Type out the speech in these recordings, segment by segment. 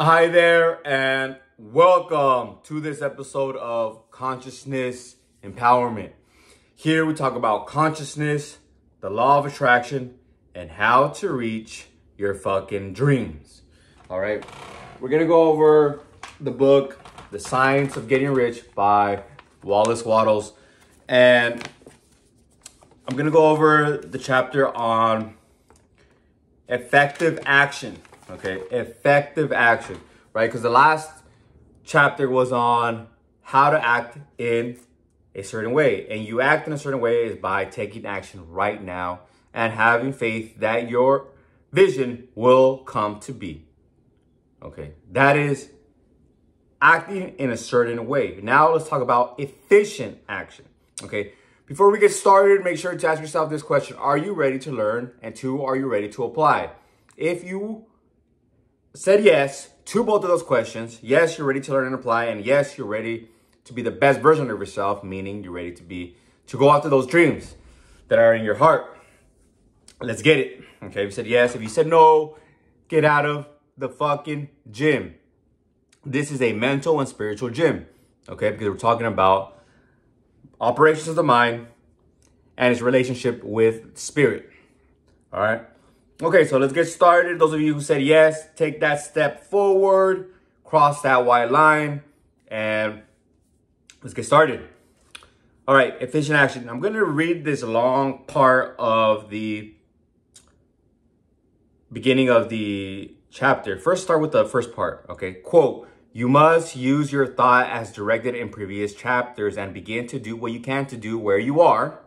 Hi there, and welcome to this episode of Consciousness Empowerment. Here we talk about consciousness, the law of attraction, and how to reach your fucking dreams. All right, we're gonna go over the book, The Science of Getting Rich by Wallace Wattles, and I'm gonna go over the chapter on effective action. Okay, effective action, right? Because the last chapter was on how to act in a certain way. And you act in a certain way is by taking action right now and having faith that your vision will come to be. Okay, that is acting in a certain way. Now let's talk about efficient action. Okay, before we get started, make sure to ask yourself this question. Are you ready to learn? And two, are you ready to apply? If you said yes to both of those questions, yes, you're ready to learn and apply, and yes, you're ready to be the best version of yourself, meaning you're ready to go after those dreams that are in your heart. Let's get it. Okay, if you said yes. If you said no, get out of the fucking gym. This is a mental and spiritual gym, okay? Because we're talking about operations of the mind and its relationship with spirit, all right? Okay, so let's get started. Those of you who said yes, take that step forward, cross that white line, and let's get started. All right, efficient action. I'm going to read this long part of the beginning of the chapter. First, start with the first part, okay? Quote, "You must use your thought as directed in previous chapters and begin to do what you can to do where you are.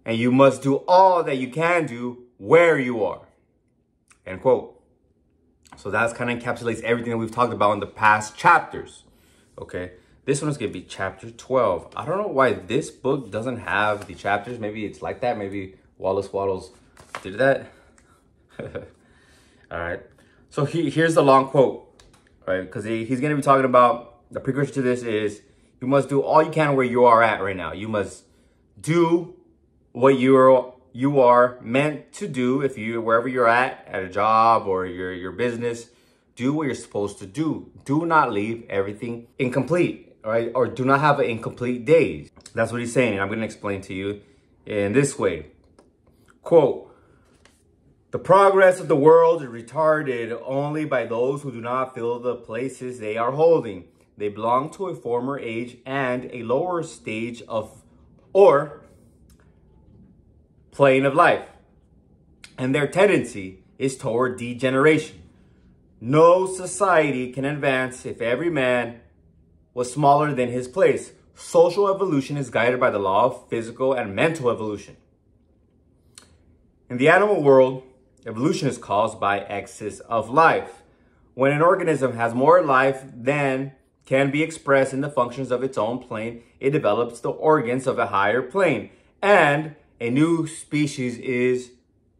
And you must do all that you can do where you are." End quote. So that's kind of encapsulates everything that we've talked about in the past chapters. Okay. This one is going to be chapter 12. I don't know why this book doesn't have the chapters. Maybe it's like that. Maybe Wallace Wattles did that. All right. So here's the long quote, right? Because he's going to be talking about the precursor to this is you must do all you can where you are at right now. You must do what you are meant to do. If you wherever you're at a job or your business, do what you're supposed to do. Do not leave everything incomplete, right? Or do not have an incomplete days. That's what he's saying, and I'm going to explain to you in this way. Quote, "The progress of the world is retarded only by those who do not fill the places they are holding. They belong to a former age and a lower stage of or plane of life, and their tendency is toward degeneration. No society can advance if every man was smaller than his place. Social evolution is guided by the law of physical and mental evolution. In the animal world, evolution is caused by excess of life. When an organism has more life than can be expressed in the functions of its own plane, it develops the organs of a higher plane, and a new species is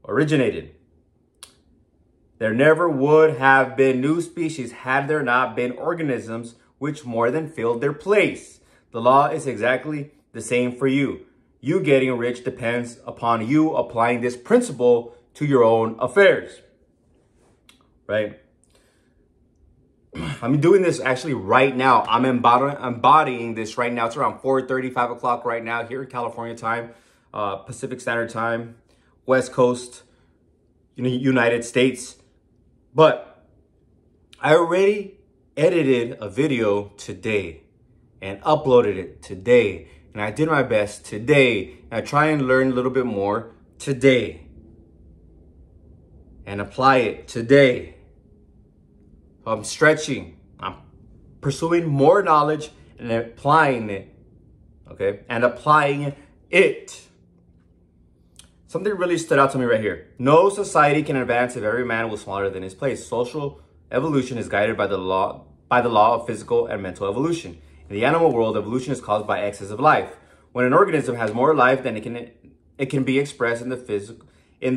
originated. There never would have been new species had there not been organisms which more than filled their place. The law is exactly the same for you. You getting rich depends upon you applying this principle to your own affairs." Right? I'm doing this actually right now. I'm embodying this right now. It's around 4:30, 5 o'clock right now here in California time. Pacific Standard Time, West Coast, United States. But I already edited a video today and uploaded it today. And I did my best today. And I try and learn a little bit more today and apply it today. I'm stretching. I'm pursuing more knowledge and applying it. Okay? And applying it. Something really stood out to me right here. No society can advance if every man was smaller than his place. Social evolution is guided by the law of physical and mental evolution. In the animal world, evolution is caused by excess of life. When an organism has more life than it can be expressed in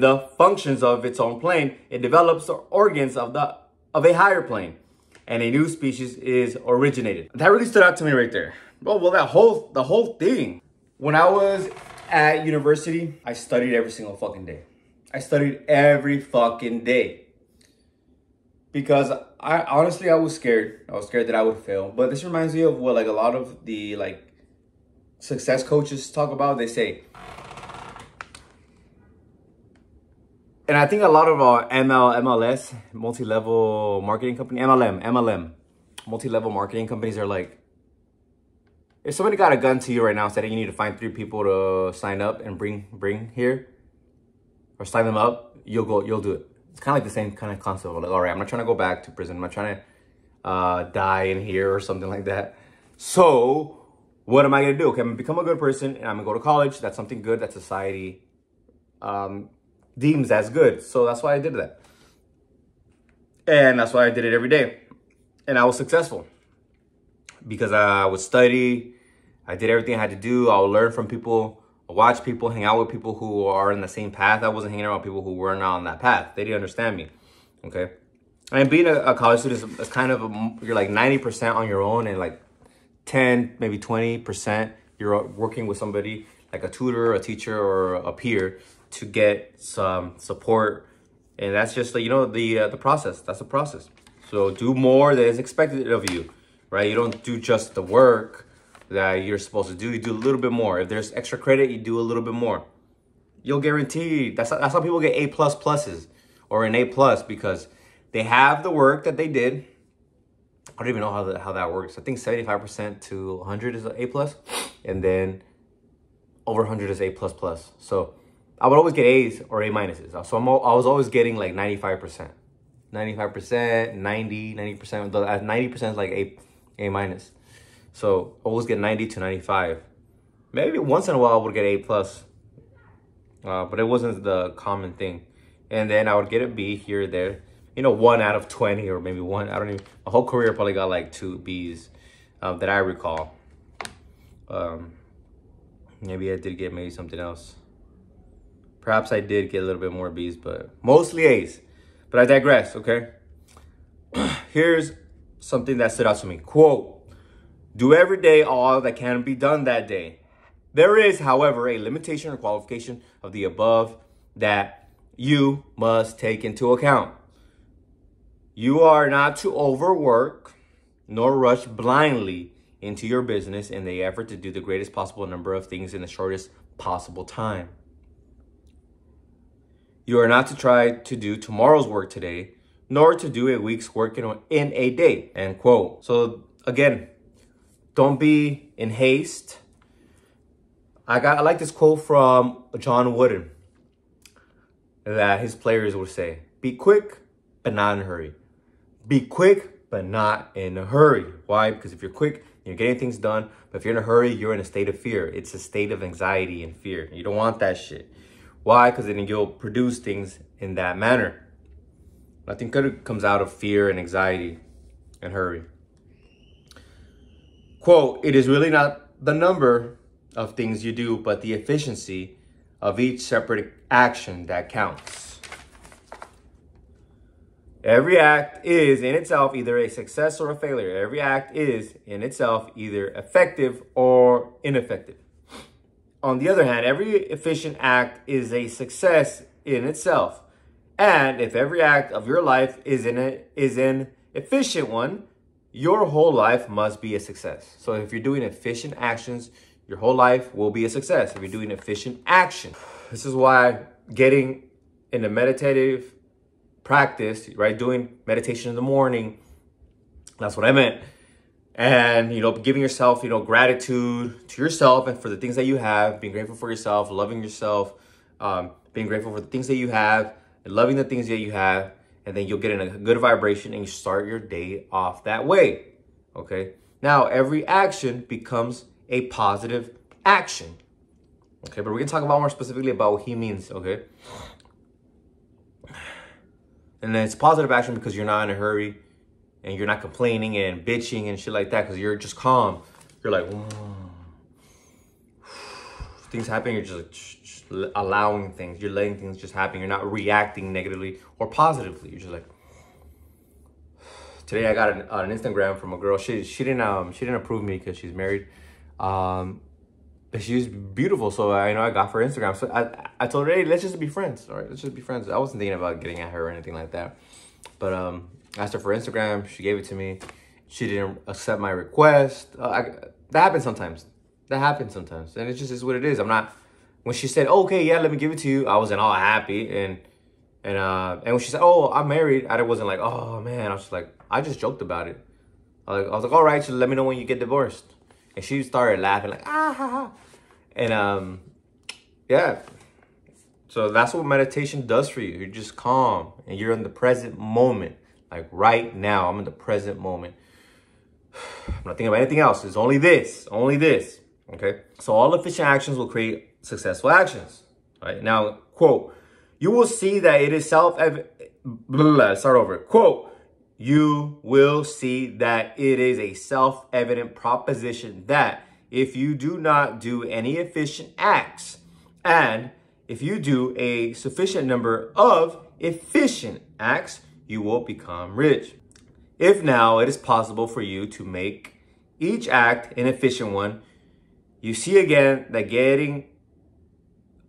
the functions of its own plane, it develops the organs of a higher plane, and a new species is originated. That really stood out to me right there. Well, the whole thing. When I was at university, I studied every single fucking day. I studied every fucking day. because I was scared. I was scared that I would fail. But this reminds me of what like a lot of the like success coaches talk about. They say, and I think a lot of MLS, multi-level marketing company, MLM, multi-level marketing companies are like, if somebody got a gun to you right now, saying you need to find 3 people to sign up and bring here, or sign them up, you'll do it. It's kind of like the same kind of concept. Like, all right, I'm not trying to go back to prison. I'm not trying to die in here or something like that. So what am I going to do? Okay, I'm going to become a good person and I'm going to go to college. That's something good that society deems as good. So that's why I did that. And that's why I did it every day. And I was successful because I would study. I did everything I had to do. I would learn from people, watch people, hang out with people who are in the same path. I wasn't hanging around with people who were not on that path. They didn't understand me. Okay. And being a college student is kind of, you're like 90% on your own and like 10, maybe 20%, you're working with somebody like a tutor, a teacher, or a peer to get some support. And that's just, you know, the process. That's the process. So do more than is expected of you, right? You don't do just the work that you're supposed to do. You do a little bit more. If there's extra credit, you do a little bit more. You'll guarantee, that's how people get A++ or an A+, because they have the work that they did. I don't even know how that works. I think 75% to 100 is an A+, and then over 100 is A++. So I would always get A's or A minuses. So I was always getting like 95%. 95%, 90%. 90% is like A minus. So I always get 90 to 95. Maybe once in a while I would get A+. But it wasn't the common thing. And then I would get a B here or there. You know, 1 out of 20 or maybe 1. I don't even. My whole career I probably got like 2 B's that I recall. Maybe I did get maybe something else. Perhaps I did get a little bit more B's, but mostly A's. But I digress, okay? Here's something that stood out to me. Quote, do every day all that can be done that day. There is, however, a limitation or qualification of the above that you must take into account. You are not to overwork nor rush blindly into your business in the effort to do the greatest possible number of things in the shortest possible time. You are not to try to do tomorrow's work today, nor to do a week's work in a day, end quote. So again, don't be in haste. I like this quote from John Wooden that his players would say, be quick, but not in a hurry. Be quick, but not in a hurry. Why? Because if you're quick, you're getting things done. But if you're in a hurry, you're in a state of fear. It's a state of anxiety and fear. You don't want that shit. Why? Because then you'll produce things in that manner. Nothing good comes out of fear and anxiety and hurry. Quote, it is really not the number of things you do, but the efficiency of each separate action that counts. Every act is in itself either a success or a failure. Every act is in itself either effective or ineffective. On the other hand, every efficient act is a success in itself. And if every act of your life is an efficient one, your whole life must be a success. So if you're doing efficient actions, your whole life will be a success. If you're doing efficient action. This is why getting in a meditative practice, right? Doing meditation in the morning. That's what I meant. And, you know, giving yourself, you know, gratitude to yourself and for the things that you have, being grateful for yourself, loving yourself, being grateful for the things that you have and loving the things that you have. And then you'll get in a good vibration and you start your day off that way. Okay. Now, every action becomes a positive action. Okay. But we're going to talk about more specifically about what he means. Okay. And then it's positive action because you're not in a hurry and you're not complaining and bitching and shit like that because you're just calm. You're like, things happen. You're just allowing things. You're letting things just happen. You're not reacting negatively or positively. You're just like, today I got an Instagram from a girl. She didn't approve me because she's married. But she's beautiful, so I know I got her Instagram. So I told her, hey, let's just be friends. All right, let's just be friends. I wasn't thinking about getting at her or anything like that. But Asked her for Instagram. She gave it to me. She didn't accept my request. That happens sometimes. That happens sometimes. And it just is what it is. I'm not... When she said, okay, yeah, let me give it to you, I wasn't all happy. And when she said, oh, I'm married, I wasn't like, oh, man. I was just like, I just joked about it. I was like, all right, so let me know when you get divorced. And she started laughing like, ah, ha, ha. And, yeah. So that's what meditation does for you. You're just calm and you're in the present moment. Like right now, I'm in the present moment. I'm not thinking about anything else. It's only this, okay? So all efficient actions will create successful actions, right? Now, quote, you will see that it is self-evident, start over. Quote, you will see that it is a self-evident proposition that if you do not do any efficient acts, and if you do a sufficient number of efficient acts, you will become rich. If now it is possible for you to make each act an efficient one, you see again that getting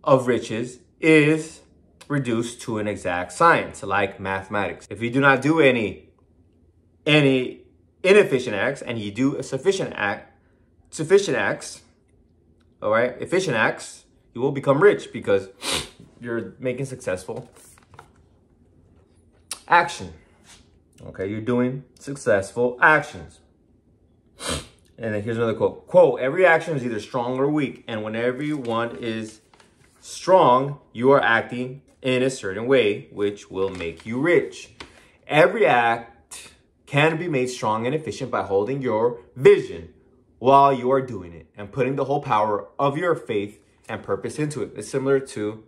of riches is reduced to an exact science like mathematics. If you do not do any inefficient acts and you do a sufficient acts, all right, efficient acts, you will become rich because you're making successful action. Okay, you're doing successful actions. And then here's another quote. Quote, every action is either strong or weak. And whenever one is strong, you are acting in a certain way, which will make you rich. Every act can be made strong and efficient by holding your vision while you are doing it and putting the whole power of your faith and purpose into it. It's similar to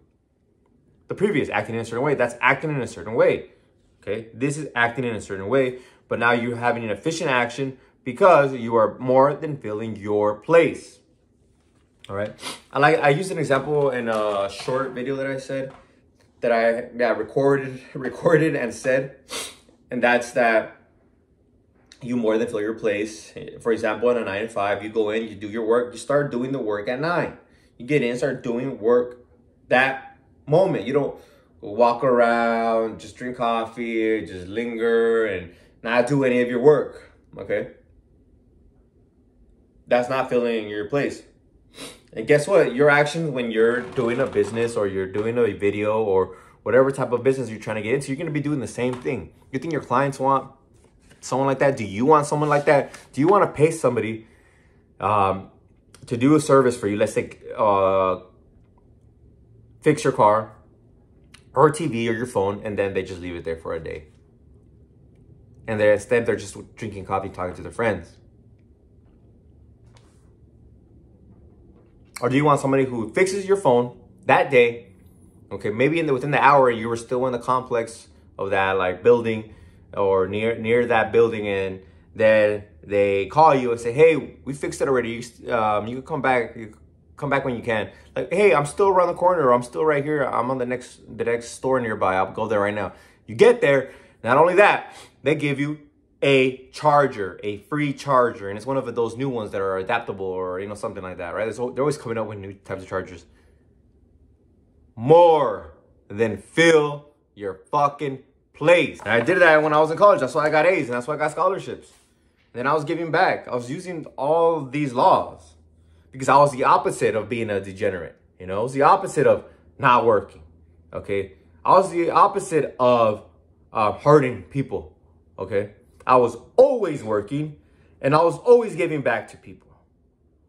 the previous, acting in a certain way. That's acting in a certain way. Okay, this is acting in a certain way, but now you're having an efficient action because you are more than filling your place. All right. I used an example in a short video that I said that I recorded and said, and that's that you more than fill your place. For example, in a 9 to 5, you go in, you do your work, you start doing the work at 9. You get in, start doing work that moment. You don't walk around, just drink coffee, just linger and not do any of your work, okay? That's not filling your place. And guess what? Your actions when you're doing a business or you're doing a video or whatever type of business you're trying to get into, you're going to be doing the same thing. You think your clients want someone like that? Do you want someone like that? Do you want to pay somebody to do a service for you? Let's say fix your car or TV or your phone, and then they just leave it there for a day. And instead, they're just drinking coffee, talking to their friends. Or do you want somebody who fixes your phone that day? Okay, maybe within the hour, you were still in the complex of that like building or near that building, and then they call you and say, hey, we fixed it already. You can come back. Come back when you can. Like, hey, I'm still around the corner. Or I'm still right here. I'm on the next store nearby. I'll go there right now. You get there. Not only that, they give you a charger, a free charger. And it's one of those new ones that are adaptable or, something like that, right? They're always coming up with new types of chargers. More than fill your fucking place. And I did that when I was in college. That's why I got A's and that's why I got scholarships. And then I was giving back. I was using all these laws. Because I was the opposite of being a degenerate, I was the opposite of not working, okay? I was the opposite of hurting people, okay? I was always working, and I was always giving back to people.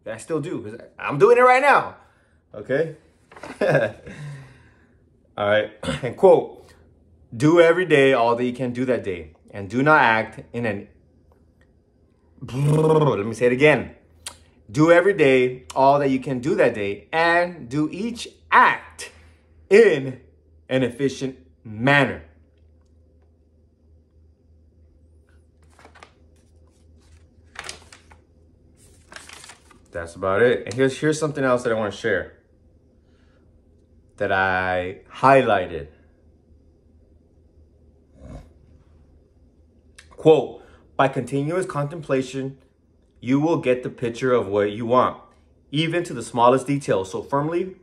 And I still do, because I'm doing it right now, okay? All right, and quote, do every day all that you can do that day, and do not act in an... Let me say it again. Do every day all that you can do that day, and do each act in an efficient manner. That's about it. And here's something else that I want to share that I highlighted. Quote, by continuous contemplation, you will get the picture of what you want, even to the smallest details, so firmly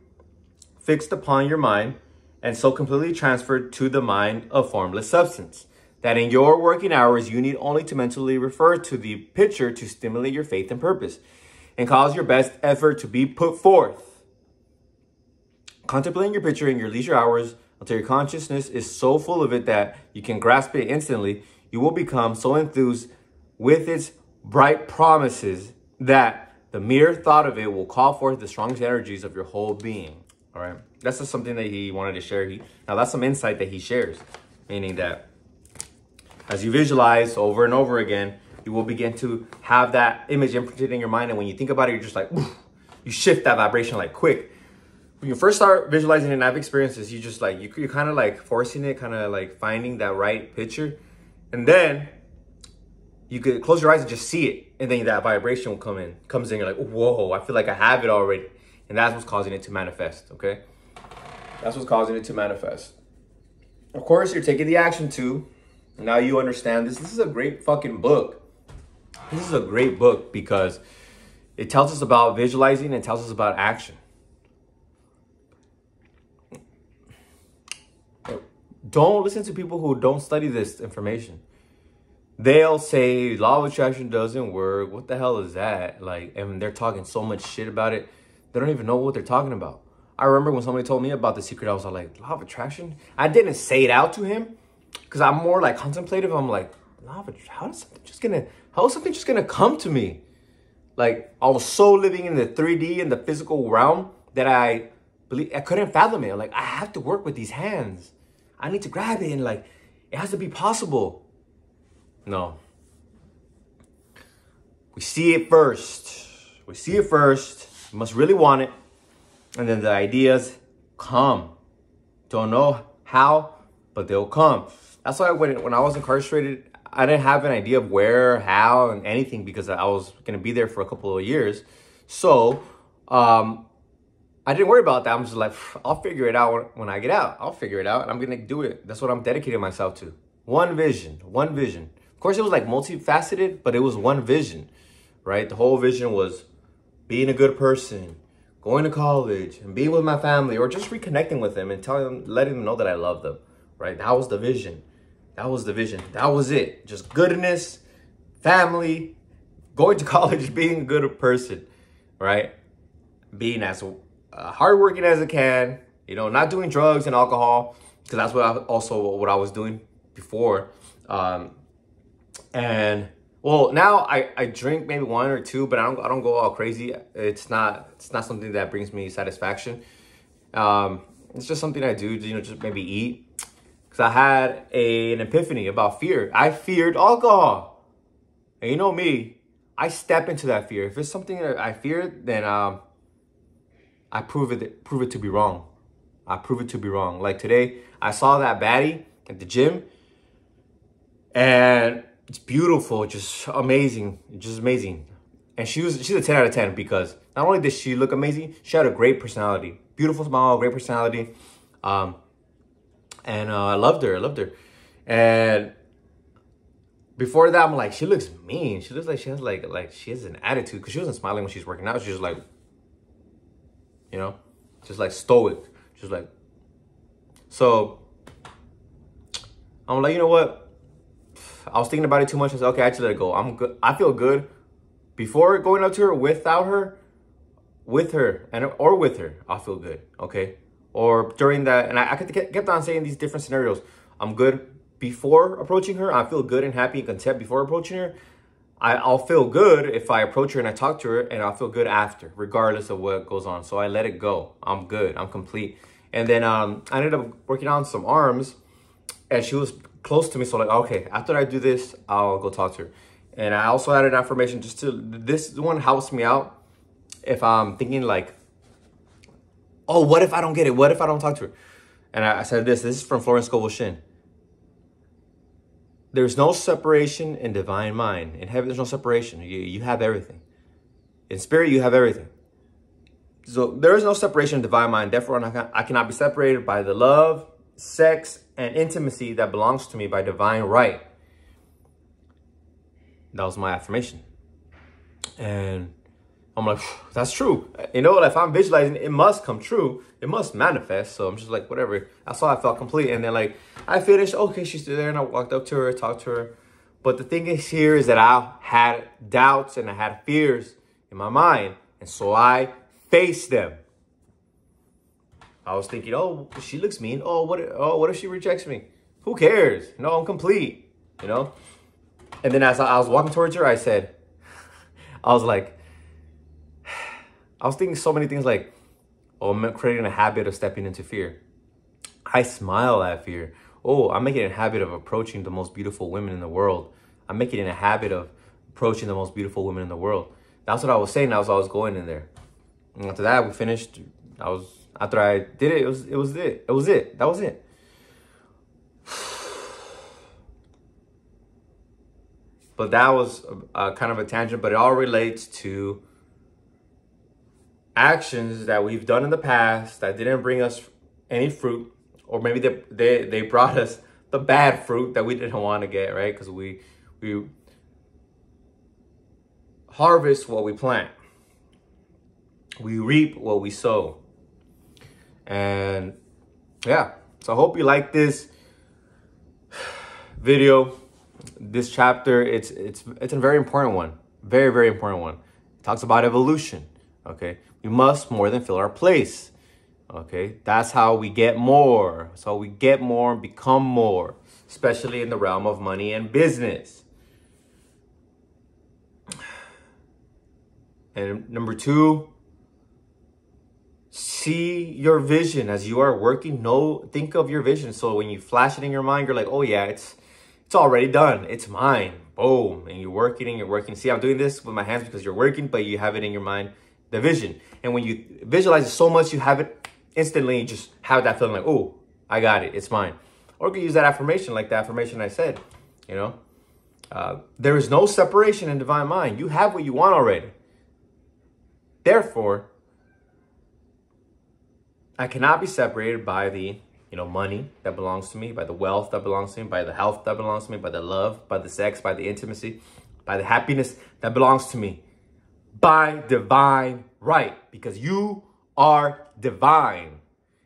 fixed upon your mind and so completely transferred to the mind of formless substance that in your working hours, you need only to mentally refer to the picture to stimulate your faith and purpose and cause your best effort to be put forth. Contemplating your picture in your leisure hours until your consciousness is so full of it that you can grasp it instantly, you will become so enthused with its bright promises that the mere thought of it will call forth the strongest energies of your whole being. All right. That's just something that he wanted to share. Now, that's some insight that he shares, meaning that as you visualize over and over again, you will begin to have that image imprinted in your mind. And when you think about it, you're just like, oof, you shift that vibration like quick. When you first start visualizing and have experiences, you just like, you're kind of like forcing it, kind of like finding that right picture. And then you could close your eyes and just see it. And then that vibration will comes in. You're like, whoa, I feel like I have it already. And that's what's causing it to manifest, okay? That's what's causing it to manifest. Of course, you're taking the action too. Now you understand this. This is a great fucking book. This is a great book because it tells us about visualizing and tells us about action. Don't listen to people who don't study this information. They'll say law of attraction doesn't work. What the hell is that? Like, and they're talking so much shit about it. They don't even know what they're talking about. I remember when somebody told me about The Secret, I was like, law of attraction? I didn't say it out to him because I'm more like contemplative. I'm like, law of attraction? How is something just gonna come to me? Like, I was so living in the 3D and the physical realm that I couldn't fathom it. Like, I have to work with these hands. I need to grab it and like, it has to be possible. No. We see it first. We see it first. You must really want it. And then the ideas come. Don't know how, but they'll come. That's why when I was incarcerated, I didn't have an idea of where, how, and anything because I was going to be there for a couple of years. So, I didn't worry about that. I'm just like, I'll figure it out when I get out. I'll figure it out and I'm going to do it. That's what I'm dedicating myself to. One vision, one vision. Of course, it was like multifaceted, but it was one vision, right? The whole vision was being a good person, going to college and being with my family or just reconnecting with them and letting them know that I love them, right? That was the vision. That was the vision. That was it. Just goodness, family, going to college, being a good person, right? Being as hardworking as I can, you know, not doing drugs and alcohol because that's what I was doing before. And well, now I drink maybe one or two, but I don't go all crazy. It's not something that brings me satisfaction. It's just something I do, you know, just maybe eat. Because I had an epiphany about fear. I feared alcohol. And you know me, I step into that fear. If it's something that I fear, then I prove it to be wrong. I prove it to be wrong. Like today, I saw that baddie at the gym. And it's beautiful, just amazing, just amazing. And she's a 10 out of 10 because not only did she look amazing, she had a great personality. Beautiful smile, great personality. And I loved her. And before that, I'm like, she looks mean. She looks like she has like she has an attitude because she wasn't smiling when she's working out. She's just like, you know, just like stoic. Just like, so I'm like, you know what? I was thinking about it too much. I said, okay, I just let it go. I'm good. I feel good. Before going up to her, without her, with her, or with her, I'll feel good. Okay. Or during that, and I kept on saying these different scenarios. I'm good before approaching her. I feel good and happy and content before approaching her. I'll feel good if I approach her and I talk to her, and I'll feel good after, regardless of what goes on. So I let it go. I'm good. I'm complete. And then I ended up working on some arms, and she was close to me. So like, okay, after I do this, I'll go talk to her. And I also had an affirmation this one helps me out if I'm thinking like, oh, what if I don't get it? What if I don't talk to her? And I said this is from Florence Scovel Shinn. There's no separation in divine mind. In heaven, there's no separation. You have everything. In spirit, you have everything. So there is no separation in divine mind. Therefore, I cannot be separated by the love, sex, and intimacy that belongs to me by divine right. That was my affirmation. And I'm like, that's true. You know, if I'm visualizing, it must come true. It must manifest. So I'm just like, whatever. That's how I felt complete. And then like, I finished. Okay, she's still there. And I walked up to her, talked to her. But the thing is here is that I had doubts and I had fears in my mind. And so I faced them. I was thinking, oh, she looks mean. Oh, what if she rejects me? Who cares? No, I'm complete, you know? And then as I was walking towards her, I said, I was thinking so many things like, oh, I'm creating a habit of stepping into fear. I smile at fear. Oh, I'm making a habit of approaching the most beautiful women in the world. I'm making it a habit of approaching the most beautiful women in the world. That's what I was saying. That was what I was going in there. And after that, we finished. After I did it, it was it. That was it. But that was kind of a tangent, but it all relates to actions that we've done in the past that didn't bring us any fruit, or maybe they brought us the bad fruit that we didn't want to get, right? Because we harvest what we plant. We reap what we sow. And yeah, so I hope you like this video, this chapter. It's a very important one. Very, very important one. It talks about evolution. Okay. We must more than fill our place. Okay. That's how we get more. So we get more and become more, especially in the realm of money and business. And number 2, see your vision as you are working. Think of your vision. So when you flash it in your mind, you're like, oh yeah, it's already done. It's mine. Boom. And you're working and you're working. See, I'm doing this with my hands because you're working, but you have it in your mind, the vision. And when you visualize it so much, you have it instantly. You just have that feeling like, oh, I got it. It's mine. Or you can use that affirmation, like the affirmation I said, you know. There is no separation in divine mind. You have what you want already. Therefore, I cannot be separated by the, money that belongs to me, by the wealth that belongs to me, by the health that belongs to me, by the love, by the sex, by the intimacy, by the happiness that belongs to me, by divine right, because you are divine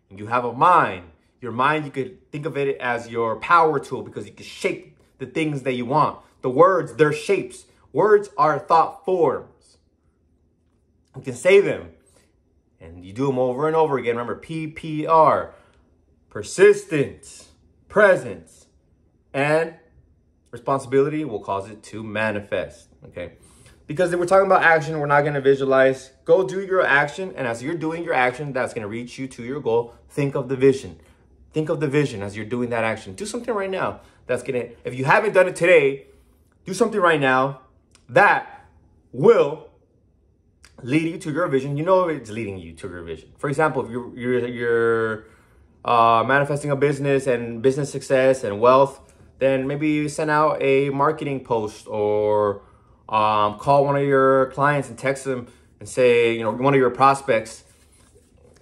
and you have a mind. Your mind, you could think of it as your power tool because you can shape the things that you want. The words, they're shapes. Words are thought forms. You can say them. And you do them over and over again. Remember, PPR, persistence, presence, and responsibility will cause it to manifest, okay? Because if we're talking about action, we're not going to visualize. Go do your action, and as you're doing your action, that's going to reach you to your goal. Think of the vision. Think of the vision as you're doing that action. Do something right now that's going to, if you haven't done it today, do something right now that will lead you to your vision. You know it's leading you to your vision. For example, if you're manifesting a business and business success and wealth, then maybe you send out a marketing post or call one of your clients and text them and say, one of your prospects,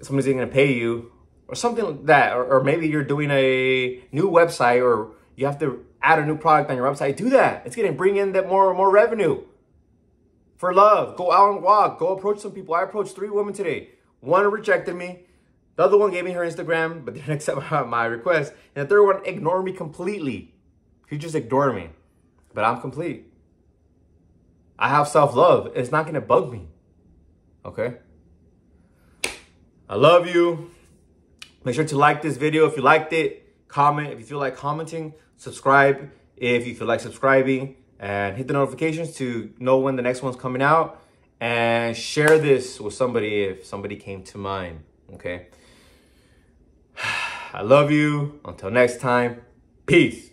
somebody's going to pay you or something like that. Or maybe you're doing a new website or you have to add a new product on your website. Do that. It's going to bring in that more revenue. For love, go out and walk. Go approach some people. I approached 3 women today. One rejected me. The other one gave me her Instagram, but didn't accept my request. And the third one ignored me completely. She just ignored me. But I'm complete. I have self-love. It's not going to bug me. Okay? I love you. Make sure to like this video if you liked it. Comment if you feel like commenting. Subscribe if you feel like subscribing. And hit the notifications to know when the next one's coming out. And share this with somebody if somebody came to mind. Okay? I love you. Until next time. Peace.